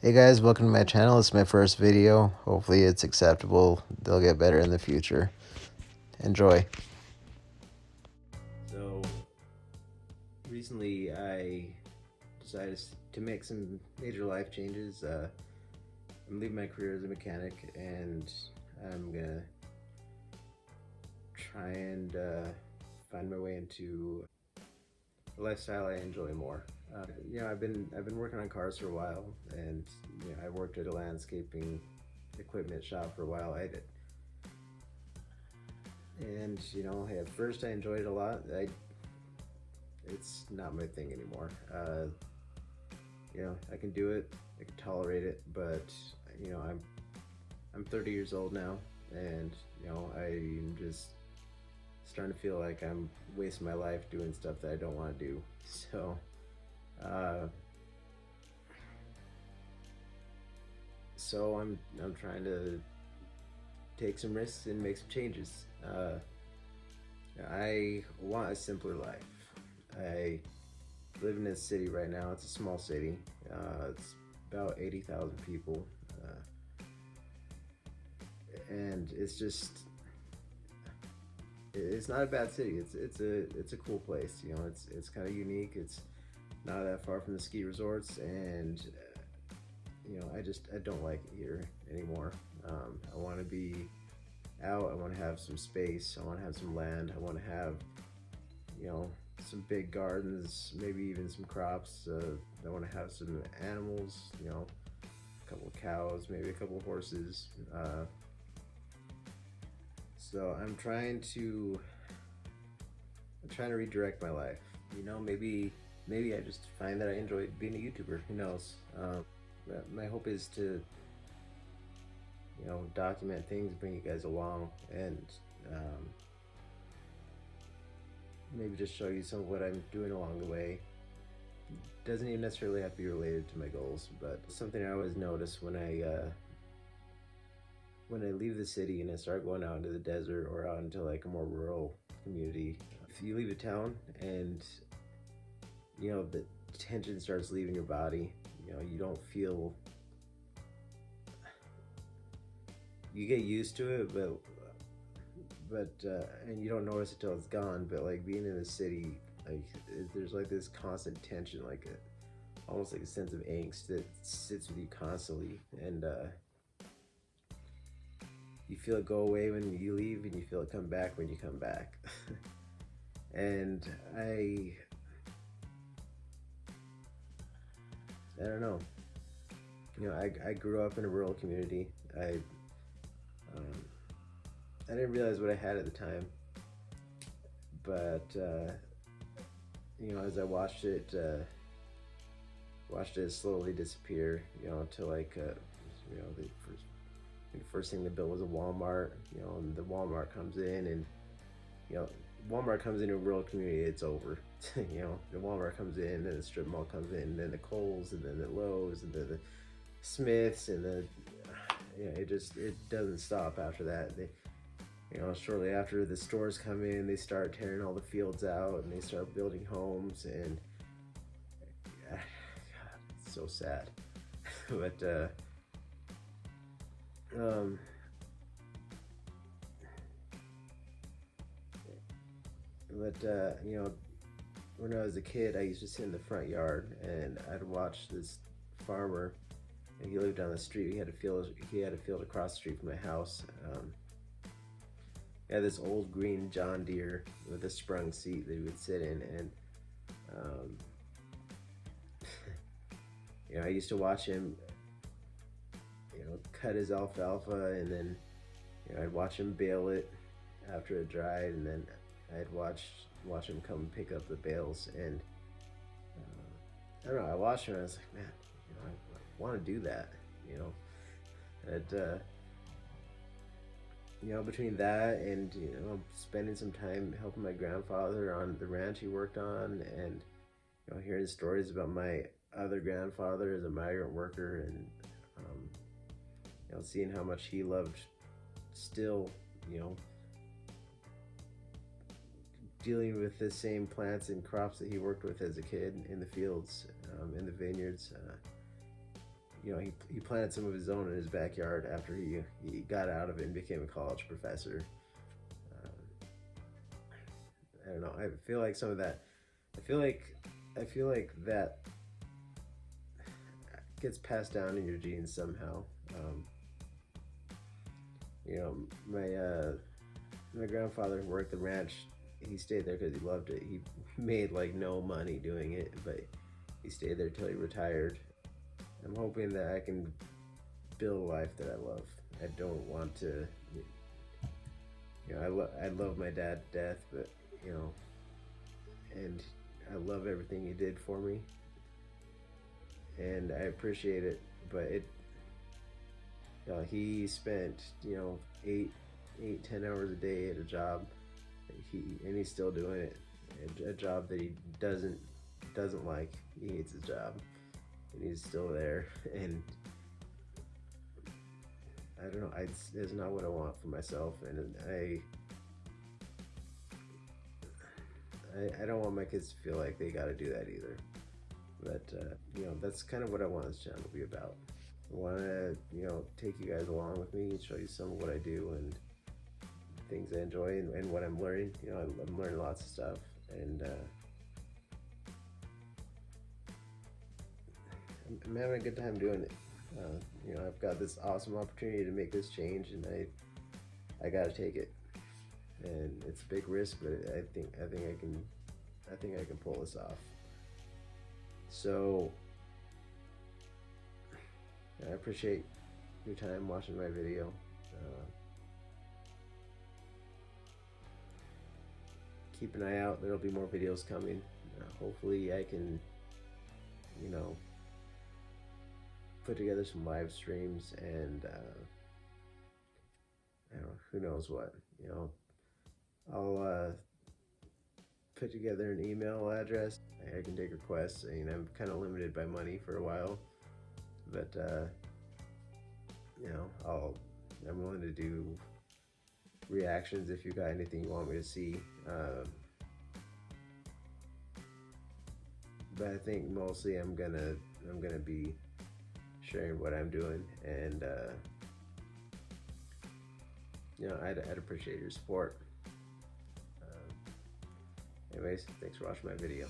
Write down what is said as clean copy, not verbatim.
Hey guys, welcome to my channel. It's my first video. Hopefully it's acceptable. They'll get better in the future. Enjoy. So recently I decided to make some major life changes. I'm leaving my career as a mechanic and I'm gonna try and find my way into a lifestyle I enjoy more. I've been working on cars for a while, and I worked at a landscaping equipment shop for a while. Hey, at first I enjoyed it a lot. It's not my thing anymore. I can do it, I can tolerate it, but I'm 30 years old now, and I'm just starting to feel like I'm wasting my life doing stuff that I don't want to do. So, uh, I'm trying to take some risks and make some changes. I want a simpler life. I live in a city right now. It's a small city. It's about 80,000 people, and it's not a bad city. It's a cool place. It's kind of unique. It's not that far from the ski resorts, and I don't like it here anymore. I want to be out. I want to have some space. I want to have some land. I want to have some big gardens, maybe even some crops. I want to have some animals. A couple of cows, maybe a couple of horses. So I'm trying to redirect my life. Maybe I just find that I enjoy being a YouTuber. Who knows? My hope is to document things, bring you guys along, and maybe just show you some of what I'm doing along the way. Doesn't even necessarily have to be related to my goals, but something I always notice when I leave the city and I start going out into the desert or out into like a more rural community. If you leave a town and the tension starts leaving your body, you don't feel, you get used to it, but and you don't notice it till it's gone. But like being in a city, like there's like this constant tension, like almost like a sense of angst that sits with you constantly, and you feel it go away when you leave, and you feel it come back when you come back. And I don't know. I grew up in a rural community. I didn't realize what I had at the time, but as I watched it slowly disappear. To like the first thing they built was a Walmart. And the Walmart comes in, and you know, Walmart comes into a rural community, it's over. The Walmart comes in, then the strip mall comes in, and then the Kohl's, and then the Lowe's, and then the Smiths, and then it doesn't stop after that. Shortly after the stores come in, they start tearing all the fields out, and they start building homes, and God, it's so sad. But um, when I was a kid, I used to sit in the front yard and I'd watch this farmer. And he lived down the street. He had a field across the street from my house. He had this old green John Deere with a sprung seat that he would sit in, and um, I used to watch him, cut his alfalfa, and then I'd watch him bale it after it dried, and then I'd watch him come and pick up the bales. And I don't know. I watched him, and I was like, man, I want to do that. And between that and spending some time helping my grandfather on the ranch he worked on, and hearing stories about my other grandfather as a migrant worker, and seeing how much he loved still, dealing with the same plants and crops that he worked with as a kid in the fields, in the vineyards. he planted some of his own in his backyard after he got out of it and became a college professor. I don't know. I feel like some of that. I feel like that gets passed down in your genes somehow. You know, my grandfather worked the ranch. He stayed there because he loved it. He made like no money doing it, but he stayed there till he retired. I'm hoping that I can build a life that I love. I don't want to. I love my dad to death, but and I love everything he did for me, and I appreciate it. But he spent 8, 10 hours a day at a job. And he's still doing it. A job that he doesn't like. He hates his job, and he's still there. And I don't know. It's not what I want for myself, and I don't want my kids to feel like they got to do that either. But that's kind of what I want this channel to be about. I want to take you guys along with me and show you some of what I do and things I enjoy and what I'm learning. I'm learning lots of stuff, and I'm having a good time doing it. I've got this awesome opportunity to make this change, and I gotta take it. And it's a big risk, but I think I can pull this off. So I appreciate your time watching my video. Keep an eye out. There'll be more videos coming. Hopefully I can put together some live streams, and I don't know, who knows what. I'll put together an email address. I can take requests. I'm kind of limited by money for a while, but I'm willing to do reactions if you got anything you want me to see. But I think mostly I'm gonna be sharing what I'm doing, and I'd appreciate your support. Anyways, thanks for watching my video.